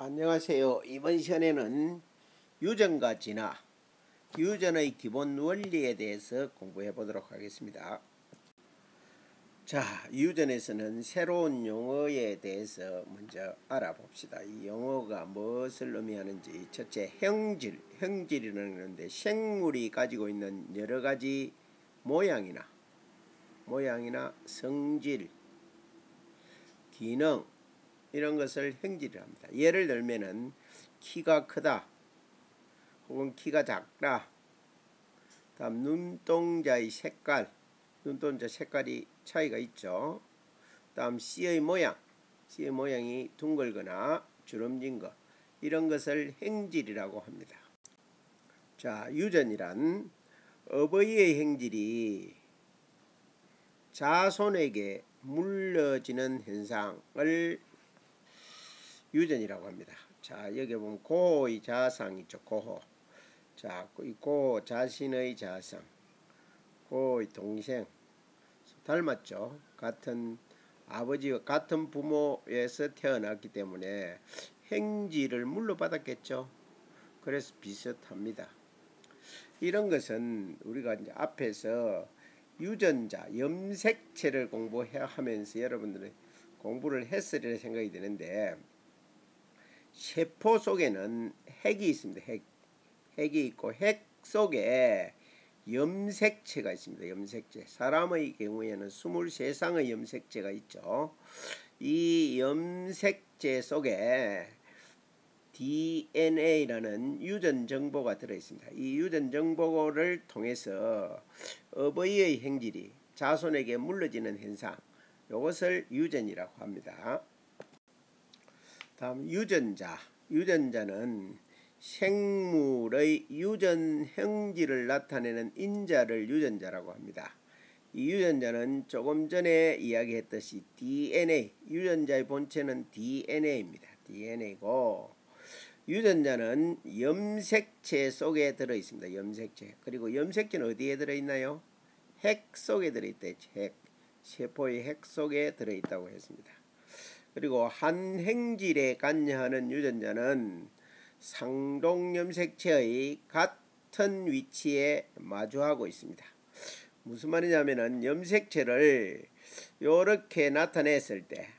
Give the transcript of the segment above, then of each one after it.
안녕하세요. 이번 시간에는 유전과 진화, 유전의 기본 원리에 대해서 공부해 보도록 하겠습니다. 자, 유전에서는 새로운 용어에 대해서 먼저 알아봅시다. 이 용어가 무엇을 의미하는지. 첫째, 형질이라는 건데 생물이 가지고 있는 여러 가지 모양이나 성질, 기능 이런 것을 형질이라 합니다. 예를 들면은 키가 크다 혹은 키가 작다, 다음 눈동자의 색깔, 눈동자 색깔이 차이가 있죠. 다음 씨의 모양이 둥글거나 주름진 것, 이런 것을 형질이라고 합니다. 자, 유전이란 어버이의 형질이 자손에게 물려지는 현상을 유전이라고 합니다. 자, 여기 보면 고호의 자상 있죠. 고호. 자, 이 고호 자신의 자상, 고호의 동생 닮았죠. 같은 아버지와 같은 부모에서 태어났기 때문에 형질을 물려받았겠죠. 그래서 비슷합니다. 이런 것은 우리가 이제 앞에서 유전자, 염색체를 공부해야 하면서 여러분들이 공부를 했으리라 생각이 드는데, 세포 속에는 핵이 있습니다. 핵이 있고 핵 속에 염색체가 있습니다. 염색체. 사람의 경우에는 23쌍의 염색체가 있죠. 이 염색체 속에 DNA라는 유전 정보가 들어 있습니다. 이 유전 정보를 통해서 어버이의 형질이 자손에게 물려지는 현상, 이것을 유전이라고 합니다. 다음 유전자는 생물의 유전 형질을 나타내는 인자를 유전자라고 합니다. 이 유전자는 조금 전에 이야기했듯이 DNA, 유전자의 본체는 DNA입니다. DNA고 유전자는 염색체 속에 들어있습니다. 염색체. 그리고 염색체는 어디에 들어있나요? 핵 속에 들어있다. 핵. 세포의 핵 속에 들어있다고 했습니다. 그리고 한 형질에 관여하는 유전자는 상동 염색체의 같은 위치에 마주하고 있습니다. 무슨 말이냐면은 염색체를 이렇게 나타냈을 때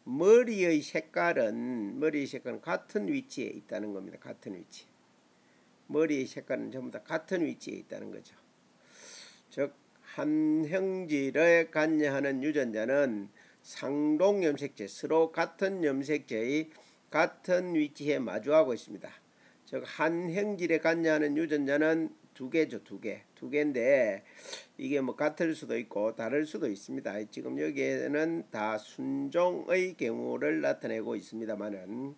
머리의 색깔은 같은 위치에 있다는 겁니다. 같은 위치. 머리의 색깔은 전부 다 같은 위치에 있다는 거죠. 즉, 한 형질에 관여하는 유전자는 상동 염색체, 서로 같은 염색체의 같은 위치에 마주하고 있습니다. 즉, 한 형질에 관여하는 유전자는 두 개인데 이게 뭐 같을 수도 있고 다를 수도 있습니다. 지금 여기에는 다 순종의 경우를 나타내고 있습니다만은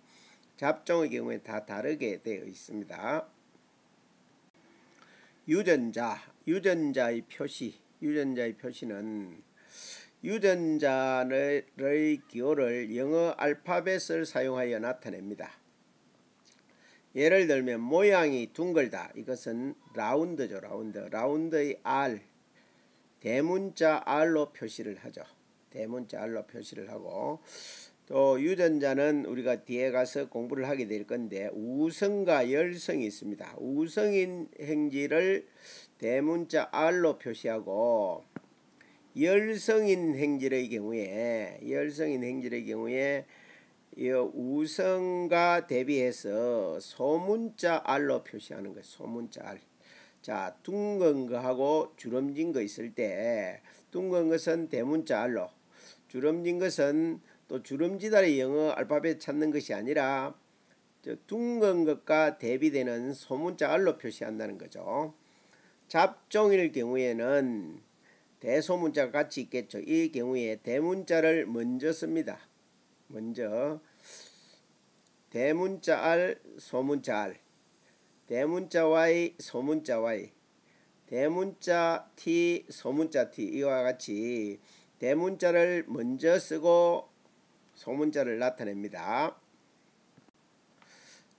잡종의 경우에 다 다르게 되어 있습니다. 유전자의 표시는 유전자의 기호를 영어 알파벳을 사용하여 나타냅니다. 예를 들면 모양이 둥글다. 이것은 라운드죠. 라운드의 R, 대문자 R로 표시를 하죠. 대문자 R로 표시를 하고, 또 유전자는 우리가 뒤에 가서 공부를 하게 될 건데 우성과 열성이 있습니다. 우성인 행질을 대문자 R로 표시하고, 열성인 행질의 경우에 이 우성과 대비해서 소문자 R로 표시하는 거예요. 소문자 R. 자, 둥근 거하고 주름진 거 있을 때 둥근 것은 대문자 R로, 주름진 것은 또 주름지다의 영어 알파벳 찾는 것이 아니라 둥근 것과 대비되는 소문자 R로 표시한다는 거죠. 잡종일 경우에는 대소문자가 같이 있겠죠. 이 경우에 대문자를 먼저 씁니다. 먼저 대문자 R, 소문자 R, 대문자 Y, 소문자 Y, 대문자 T, 소문자 T, 이와 같이 대문자를 먼저 쓰고 소문자를 나타냅니다.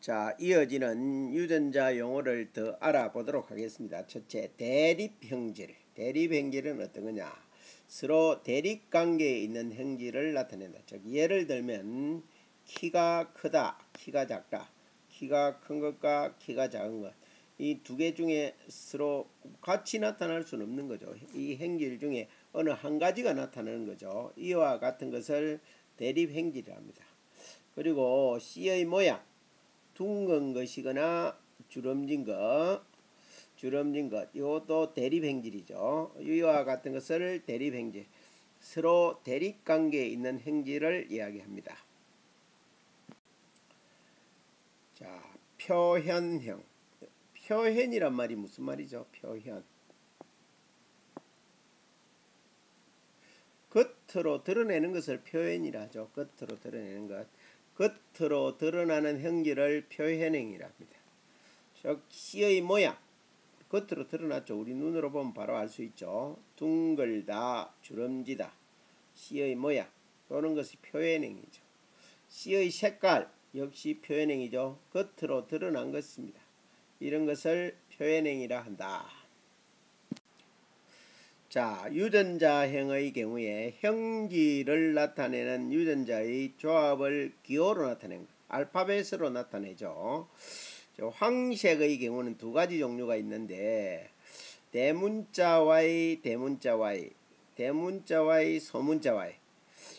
자, 이어지는 유전자 용어를 더 알아보도록 하겠습니다. 첫째, 대립형질. 대립형질은 어떤 거냐? 서로 대립관계에 있는 형질을 나타낸다. 즉, 예를 들면 키가 크다, 키가 작다. 키가 큰 것과 키가 작은 것. 이 두 개 중에 서로 같이 나타날 수는 없는 거죠. 이 행질 중에 어느 한 가지가 나타나는 거죠. 이와 같은 것을 대립행질이라 합니다. 그리고 C의 모양, 둥근 것이거나 주름진 것, 이것도 대립행질이죠. 이와 같은 것을 대립행질, 서로 대립관계에 있는 행질을 이야기합니다. 자, 표현형. 표현이란 말이 무슨 말이죠? 표현. 겉으로 드러내는 것을 표현이라 하죠. 겉으로 드러내는 것. 겉으로 드러나는 형질을 표현행이라 합니다. C의 모양. 겉으로 드러났죠. 우리 눈으로 보면 바로 알 수 있죠. 둥글다, 주름지다. C의 모양. 이런 것이 표현행이죠. C의 색깔. 역시 표현행이죠. 겉으로 드러난 것입니다. 이런 것을 표현행이라 한다. 자, 유전자형의 경우에 형질을 나타내는 유전자의 조합을 기호로 나타낸 것. 알파벳으로 나타내죠. 황색의 경우는 두 가지 종류가 있는데 대문자 Y, 대문자 Y, 대문자 Y, 소문자 Y.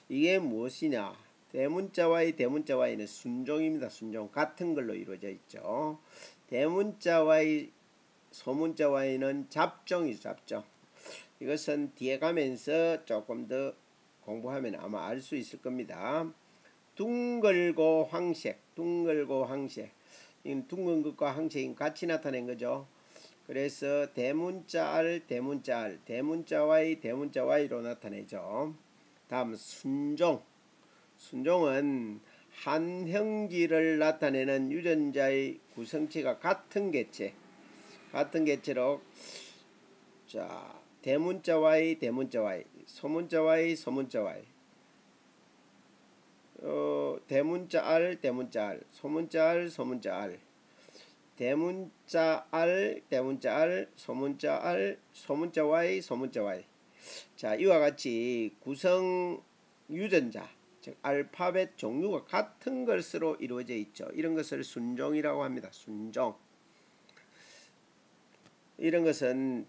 이게 무엇이냐? 대문자 Y, 대문자 Y는 순종입니다. 순종. 같은 걸로 이루어져 있죠. 대문자 Y, 소문자 Y는 잡종이죠. 잡종. 이것은 뒤에 가면서 조금 더 공부하면 아마 알 수 있을 겁니다. 둥글고 황색, 둥글고 황색. 이건 둥근 것과 황색이 같이 나타낸 거죠. 그래서 대문자 R, 대문자 R, 대문자 Y, 대문자 Y로 나타내죠. 다음 순종. 순종은 한 형질을 나타내는 유전자의 구성체가 같은 개체. 같은 개체로 자, 대문자 Y, 대문자 Y, 소문자 Y, 소문자 Y. 대문자 R, 대문자 R, 소문자 R, 소문자 R. 대문자 R, 대문자 R, 소문자 R, 소문자 Y, 소문자 Y. 자, 이와 같이 구성 유전자, 즉 알파벳 종류가 같은 것으로 이루어져 있죠. 이런 것을 순종이라고 합니다. 순종. 이런 것은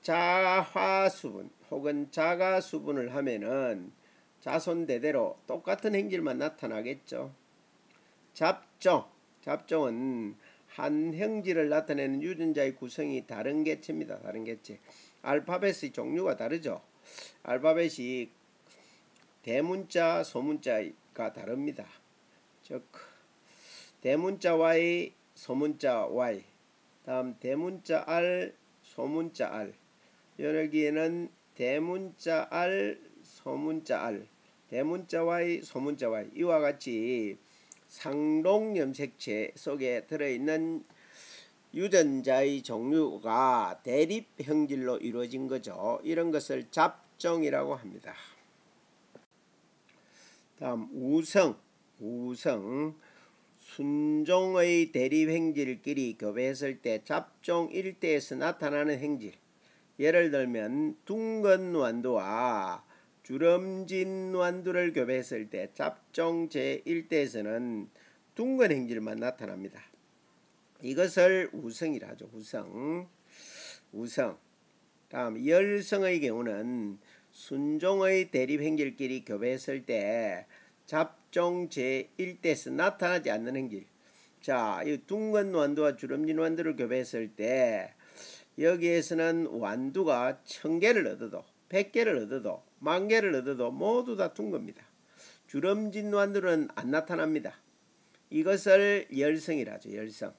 자화수분 혹은 자가수분을 하면은 자손대대로 똑같은 행질만 나타나겠죠. 잡종은 한 형질을 나타내는 유전자의 구성이 다른 개체입니다. 다른 개체. 알파벳의 종류가 다르죠. 알파벳이 대문자, 소문자가 다릅니다. 즉 대문자 Y, 소문자 Y. 다음 대문자 R, 소문자 R. 여기에는 대문자 R, 소문자 R, 대문자 Y, 소문자 Y. 이와 같이 상록염색체 속에 들어있는 유전자의 종류가 대립 형질로 이루어진 거죠. 이런 것을 잡종이라고 합니다. 다음 우성. 순종의 대립 행질끼리 교배했을 때 잡종 일대에서 나타나는 행질. 예를 들면 둥근 완두와 주름진 완두를 교배했을 때 잡종 제1대에서는 둥근 행질만 나타납니다. 이것을 우성이라 하죠. 우성. 다음 열성의 경우는 순종의 대립 행질끼리 교배했을 때 잡종 제1대에서 나타나지 않는 행질. 자, 이 둥근 완두와 주름진 완두를 교배했을 때 여기에서는 완두가 1000개를 얻어도 100개를 얻어도 10,000개를 얻어도 모두 다 둥겁니다. 주름진 완두는 안 나타납니다. 이것을 열성이라 하죠. 열성.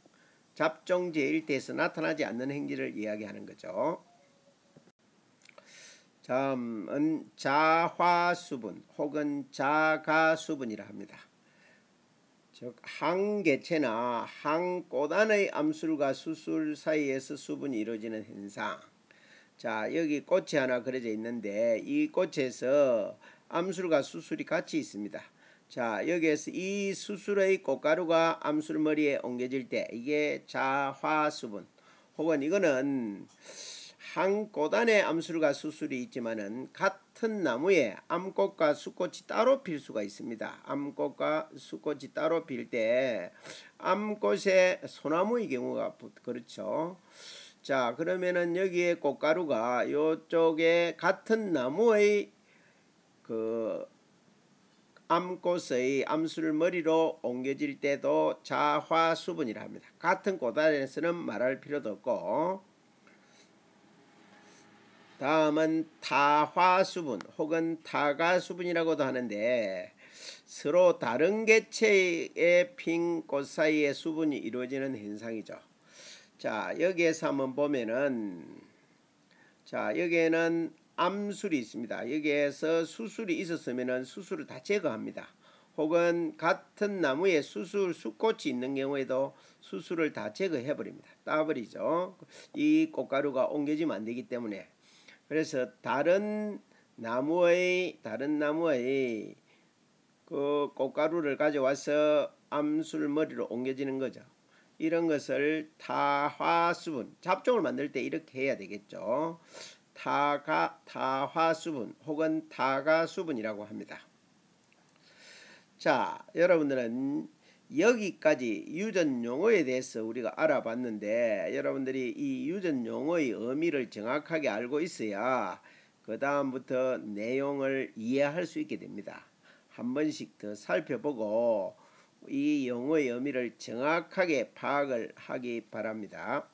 잡종 제1대에서 나타나지 않는 행질을 이야기하는 거죠. 다음은 자화수분 혹은 자가수분이라 합니다. 즉 항개체나 항꽃안의 암술과 수술 사이에서 수분이 이루어지는 현상. 자, 여기 꽃이 하나 그려져 있는데 이 꽃에서 암술과 수술이 같이 있습니다. 자, 여기에서 이 수술의 꽃가루가 암술머리에 옮겨질 때 이게 자화수분 혹은 이거는 한 꽃 안에 암술과 수술이 있지만은 같은 나무에 암꽃과 수꽃이 따로 필 수가 있습니다. 암꽃과 수꽃이 따로 필 때 암꽃의 소나무의 경우가 그렇죠. 자, 그러면은 여기에 꽃가루가 요쪽에 같은 나무의 그 암꽃의 암술머리로 옮겨질 때도 자화수분이라 합니다. 같은 꽃 안에서는 말할 필요도 없고, 다음은 타화수분 혹은 타가수분이라고도 하는데 서로 다른 개체의 핀 꽃 사이에 수분이 이루어지는 현상이죠. 자, 여기에서 한번 보면은, 자, 여기에는 암술이 있습니다. 여기에서 수술이 있었으면은 수술을 다 제거합니다. 혹은 같은 나무에 수꽃이 있는 경우에도 수술을 다 제거해 버립니다. 따버리죠. 이 꽃가루가 옮겨지면 안 되기 때문에. 그래서 다른 나무의 그 꽃가루를 가져와서 암술머리로 옮겨지는 거죠. 이런 것을 타화수분, 잡종을 만들 때 이렇게 해야 되겠죠. 타화수분 혹은 타가수분이라고 합니다. 자, 여러분들은 여기까지 유전 용어에 대해서 우리가 알아봤는데, 여러분들이 이 유전 용어의 의미를 정확하게 알고 있어야 그 다음부터 내용을 이해할 수 있게 됩니다. 한 번씩 더 살펴보고 이 용어의 의미를 정확하게 파악을 하기 바랍니다.